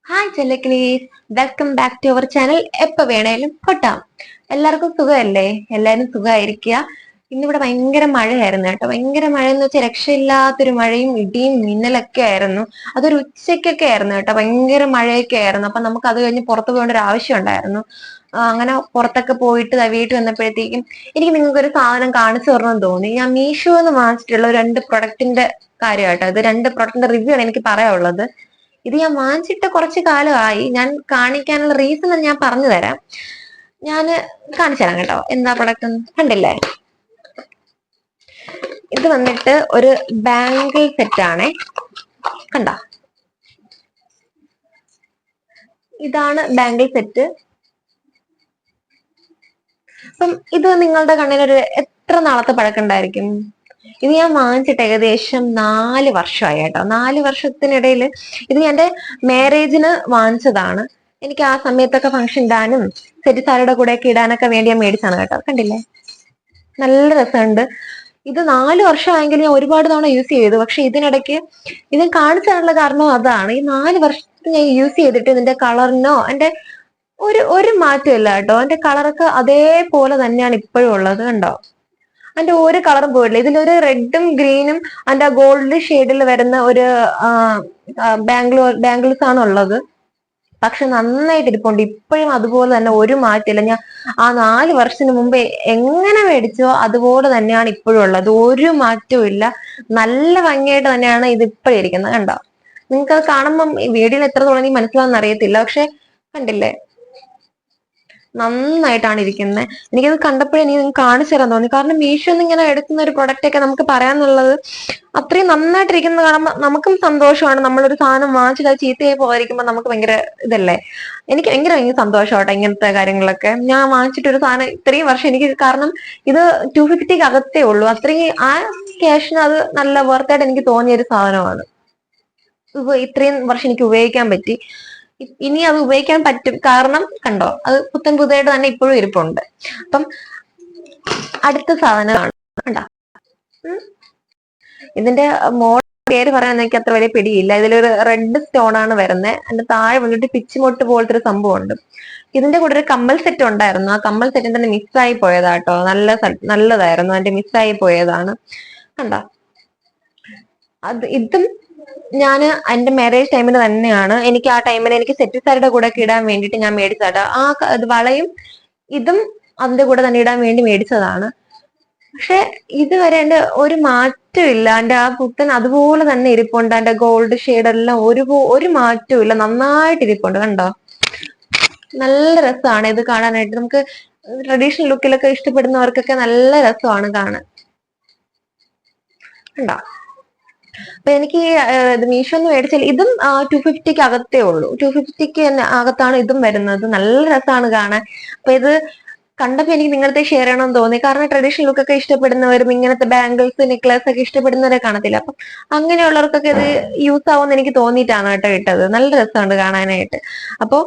Hi ചെല്ലക്കിളീസ്, welcome back to our channel. എപ്പോ വേണേലും കൊട്ടാം. എല്ലാവർക്കും സുഖമല്ലേ? എല്ലാവരും സുഖമായിരിക്കുക. ഇന്നിവിടെ ഭയങ്കര മഴയായിരുന്നു കേട്ടോ. ഭയങ്കര മഴ എന്ന് വെച്ചാൽ രക്ഷയില്ലാത്തൊരു മഴയും ഇടിയും മിന്നലൊക്കെ ആയിരുന്നു. അതൊരു ഉച്ചയ്ക്കൊക്കെ ആയിരുന്നു കേട്ടോ. ഭയങ്കര മഴയൊക്കെ ആയിരുന്നു. അപ്പൊ നമുക്ക് അത് കഴിഞ്ഞ് പുറത്തു പോകേണ്ട ഒരു ആവശ്യം ഉണ്ടായിരുന്നു. അങ്ങനെ പുറത്തൊക്കെ പോയിട്ട് വീട്ടിൽ വന്നപ്പോഴത്തേക്കും എനിക്ക് നിങ്ങൾക്ക് ഒരു സാധനം കാണിച്ചു തരണമെന്ന് തോന്നി. ഞാൻ മീഷോന്ന് വാങ്ങിച്ചിട്ടുള്ള രണ്ട് പ്രൊഡക്റ്റിന്റെ കാര്യമായിട്ടോ. ഇത് രണ്ട് പ്രൊഡക്റ്റിന്റെ റിവ്യൂ ആണ് എനിക്ക് പറയാനുള്ളത്. ഇത് ഞാൻ വാങ്ങിച്ചിട്ട് കുറച്ച് കാലമായി. ഞാൻ കാണിക്കാനുള്ള റീസൺ ഞാൻ പറഞ്ഞു തരാം. ഞാൻ കാണിച്ചു തരാം കേട്ടോ. എന്താ പ്രൊഡക്റ്റ് കണ്ടില്ലേ? ഇത് വന്നിട്ട് ഒരു ബാംഗിൾ സെറ്റ് ആണേ. കണ്ട, ഇതാണ് ബാംഗിൾ സെറ്റ്. അപ്പം ഇത് നിങ്ങളുടെ കണ്ണിനൊരു എത്ര നാളത്തെ പഴക്കമുണ്ടായിരിക്കും? ഇത് ഞാൻ വാങ്ങിച്ചിട്ട് ഏകദേശം 4 വർഷമായി കേട്ടോ. 4 വർഷത്തിനിടയിൽ ഇത് എന്റെ മാരേജിന് വാങ്ങിച്ചതാണ്. എനിക്ക് ആ സമയത്തൊക്കെ ഫംഗ്ഷൻ ഇടാനും സെറ്റ് സാരിയുടെ കൂടെ ഒക്കെ ഇടാനൊക്കെ വേണ്ടി ഞാൻ മേടിച്ചാണ് കേട്ടോ. കണ്ടില്ലേ, നല്ല രസമുണ്ട്. ഇത് 4 വർഷമായെങ്കിലും ഞാൻ ഒരുപാട് തവണ യൂസ് ചെയ്തു. പക്ഷെ ഇതിനിടയ്ക്ക് ഇത് കാണിച്ചാനുള്ള കാരണം അതാണ്. ഈ 4 വർഷത്തിൽ ഞാൻ യൂസ് ചെയ്തിട്ട് ഇതിന്റെ കളറിനോ എന്റെ ഒരു മാറ്റമില്ല കേട്ടോ. എന്റെ കളറൊക്കെ അതേപോലെ തന്നെയാണ് ഇപ്പോഴും ഉള്ളത്. കണ്ടോ, അതിന്റെ ഒരു കളറും പോയിട്ടില്ല. ഇതിലൊരു റെഡും ഗ്രീനും അതിന്റെ ഗോൾഡ് ഷെയ്ഡിൽ വരുന്ന ഒരു ബാംഗിൾസ് ആണ് ഉള്ളത്. പക്ഷെ നന്നായിട്ട് ഇരിപ്പുണ്ട് ഇപ്പോഴും. അതുപോലെ തന്നെ ഒരു മാറ്റമില്ല. ഞാൻ ആ 4 വർഷത്തിന് മുമ്പ് എങ്ങനെ മേടിച്ചോ അതുപോലെ തന്നെയാണ് ഇപ്പോഴും ഉള്ളത്. ഒരു മാറ്റവും ഇല്ല. നല്ല ഭംഗിയായിട്ട് തന്നെയാണ് ഇത് ഇപ്പോഴും ഇരിക്കുന്നത്. കണ്ടോ, നിങ്ങൾക്ക് അത് കാണുമ്പം ഈ വീഡിയോയിൽ എത്രത്തോളം എനിക്ക് മനസ്സിലാവുന്ന അറിയത്തില്ല. പക്ഷെ കണ്ടില്ലേ, നന്നായിട്ടാണ് ഇരിക്കുന്നത്. എനിക്കത് കണ്ടപ്പോഴേ എനിക്ക് നിങ്ങൾക്ക് കാണിച്ചു തരാൻ തോന്നി. കാരണം മീഷോന്ന് ഇങ്ങനെ എടുക്കുന്ന ഒരു പ്രൊഡക്റ്റ് ഒക്കെ നമുക്ക് പറയാന്നുള്ളത് അത്രയും നന്നായിട്ടിരിക്കുന്നത് കാണുമ്പോൾ നമുക്കും സന്തോഷമാണ്. നമ്മളൊരു സാധനം വാങ്ങിച്ചിട്ട് അത് ചീത്തയായി പോകാതിരിക്കുമ്പോൾ നമുക്ക് ഭയങ്കര ഇതല്ലേ. എനിക്ക് ഭയങ്കര സന്തോഷമാട്ടോ ഇങ്ങനത്തെ കാര്യങ്ങളൊക്കെ. ഞാൻ വാങ്ങിച്ചിട്ടൊരു സാധനം ഇത്രയും വർഷം എനിക്ക്, കാരണം ഇത് 250 അകത്തേ ഉള്ളൂ. അത്രയും ആ ക്യാഷിന് അത് നല്ല വർത്തായിട്ട് എനിക്ക് തോന്നിയ ഒരു സാധനമാണ്. ഇത്രയും വർഷം എനിക്ക് ഉപയോഗിക്കാൻ പറ്റി. ഇനി അത് ഉപയോഗിക്കാൻ പറ്റും. കാരണം കണ്ടോ, അത് പുത്തൻ പുതിയതായിട്ട് തന്നെ ഇപ്പോഴും ഇരിപ്പുണ്ട്. അപ്പം അടുത്ത സാധനമാണ് കണ്ടോ. ഇതിന്റെ മോഡൽ പേര് പറയാൻ എനിക്ക് അത്ര വലിയ പിടിയില്ല. ഇതിലൊരു റെഡ് സ്റ്റോൺ ആണ് വരുന്നത്. അതിന്റെ താഴെ വന്നിട്ട് പിച്ചിമൊട്ട് പോലത്തെ ഒരു സംഭവം ഉണ്ട്. ഇതിന്റെ കൂടെ ഒരു കമ്മൽ സെറ്റ് ഉണ്ടായിരുന്നു. ആ കമ്മൽ സെറ്റിന്റെ തന്നെ മിസ്സായി പോയതാട്ടോ. നല്ലതായിരുന്നു, അതിന്റെ മിസ്സായി പോയതാണ്. കണ്ടോ, ഇതും ഞാൻ എന്റെ മാരേജ് ടൈമിൽ തന്നെയാണ്. എനിക്ക് ആ ടൈമിൽ എനിക്ക് സെറ്റ് സാരിയുടെ കൂടെ ഒക്കെ ഇടാൻ വേണ്ടിയിട്ട് ഞാൻ മേടിച്ചതാ. ആ വളയും ഇതും അതിന്റെ കൂടെ തന്നെ ഇടാൻ വേണ്ടി മേടിച്ചതാണ്. പക്ഷെ ഇതുവരെ എന്റെ ഒരു മാറ്റം ഇല്ല. എന്റെ ആ പുത്തൻ അതുപോലെ തന്നെ ഇരിപ്പുണ്ട്. എന്റെ ഗോൾഡ് ഷെയ്ഡ് എല്ലാം ഒരു മാറ്റവും ഇല്ല. നന്നായിട്ട് ഇരിപ്പുണ്ട്. കണ്ടോ, നല്ല രസമാണ് ഇത് കാണാനായിട്ട്. നമുക്ക് ട്രഡീഷണൽ ലുക്കിലൊക്കെ ഇഷ്ടപ്പെടുന്നവർക്കൊക്കെ നല്ല രസമാണ് കാണാൻ. കണ്ടോ, അപ്പൊ എനിക്ക് മീഷോന്ന് മേടിച്ചാൽ ഇതും 250 അകത്തേ ഉള്ളൂ. 250 അകത്താണ് ഇതും വരുന്നത്. നല്ല രസമാണ് കാണാൻ. അപ്പൊ ഇത് കണ്ടപ്പോ എനിക്ക് നിങ്ങളത്തെ ഷെയർ ചെയ്യണമെന്ന് തോന്നി. കാരണം ട്രഡീഷണൽ ലുക്ക് ഒക്കെ ഇഷ്ടപ്പെടുന്നവരും ഇങ്ങനത്തെ ബാംഗിൾസ് നെക്ലേസ് ഒക്കെ ഇഷ്ടപ്പെടുന്നവരെ കാണത്തില്ല. അപ്പൊ അങ്ങനെയുള്ളവർക്കൊക്കെ ഇത് യൂസ് ആവുമെന്ന് എനിക്ക് തോന്നിയിട്ടാണ് കേട്ടോ ഇട്ടത്. നല്ല രസമുണ്ട് കാണാനായിട്ട്. അപ്പൊ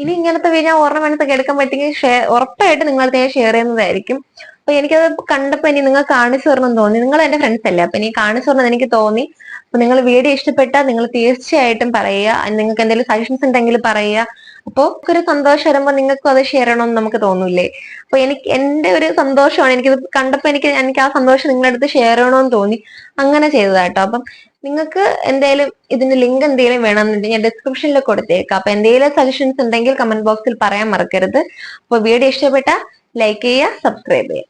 ഇനി ഇങ്ങനത്തെ ഞാൻ ഓർണമെന്റ്സ് ഒക്കെ എടുക്കാൻ പറ്റുമെങ്കിൽ ഉറപ്പായിട്ട് നിങ്ങളത്തെ ഷെയർ ചെയ്യുന്നതായിരിക്കും. അപ്പൊ എനിക്കത് കണ്ടപ്പോ ഇനി നിങ്ങൾ കാണിച്ചു തരണം തോന്നി. നിങ്ങൾ എന്റെ ഫ്രണ്ട്സ് അല്ലേ, അപ്പൊ ഇനി കാണിച്ചു തരണം എനിക്ക് തോന്നി. അപ്പൊ നിങ്ങൾ വീഡിയോ ഇഷ്ടപ്പെട്ടാൽ നിങ്ങൾ തീർച്ചയായിട്ടും പറയുക. നിങ്ങൾക്ക് എന്തെങ്കിലും സജഷൻസ് ഉണ്ടെങ്കിൽ പറയുക. അപ്പോൾ ഒരു സന്തോഷം വരുമ്പോൾ നിങ്ങൾക്കും അത് ഷെയർ ചെയ്യണമെന്ന് നമുക്ക് തോന്നൂലേ? അപ്പൊ എനിക്ക് എന്റെ ഒരു സന്തോഷമാണ്. എനിക്കിത് കണ്ടപ്പോ എനിക്ക് ആ സന്തോഷം നിങ്ങളുടെ അടുത്ത് ഷെയർ ചെയ്യണമെന്ന് തോന്നി. അങ്ങനെ ചെയ്തതാട്ടോ. അപ്പം നിങ്ങൾക്ക് എന്തെങ്കിലും ഇതിന്റെ ലിങ്ക് എന്തെങ്കിലും വേണമെന്നുണ്ടെങ്കിൽ ഞാൻ ഡിസ്ക്രിപ്ഷനിൽ കൊടുത്തേക്കാം. അപ്പൊ എന്തെങ്കിലും സജഷൻസ് ഉണ്ടെങ്കിൽ കമന്റ് ബോക്സിൽ പറയാൻ മറക്കരുത്. അപ്പൊ വീഡിയോ ഇഷ്ടപ്പെട്ട ലൈക്ക് ചെയ്യുക, സബ്സ്ക്രൈബ് ചെയ്യുക.